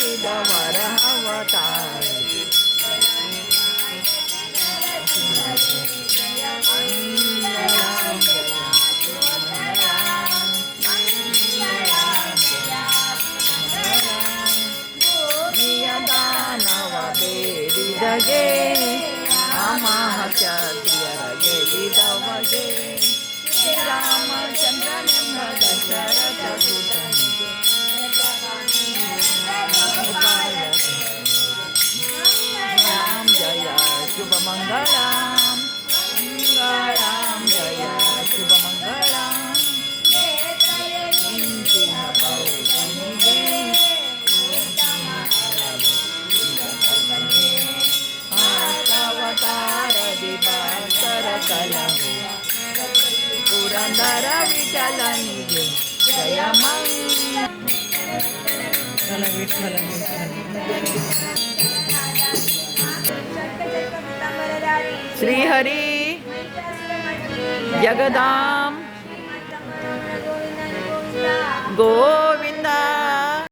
ಮಾಡಿದವರ ಅವತಾರ ದಾನವ ಬೇಡಿದಗೆ ಮಹಾಕ್ಷತ್ರಿಯರ ಗೆಲ್ಲಿದವಗೆ ಶ್ರೀರಾಮಚಂದ್ರನೆಂಬ ದಶರಥ ಸುತನಿಗೆ ರಾಮ ಜಯ ಶುಭ ಮಂಗಳಂ ಮಂಗಳಂ ಜಯ ಶುಭ ಮಂಗಳಂ ಇಂಚಿನ ಪೌರ್ಣಮಿಗೆ ಅವತಾರದಿ ಭಕ್ತರ ಕಲಹು ಪುರಂದರ ವಿಠಲನಿಗೆ ಜಯ ಮಂಗಲ ವಿಠಲ ಶ್ರೀಹರಿ ಜಗದಾಂ ಗೋವಿಂದ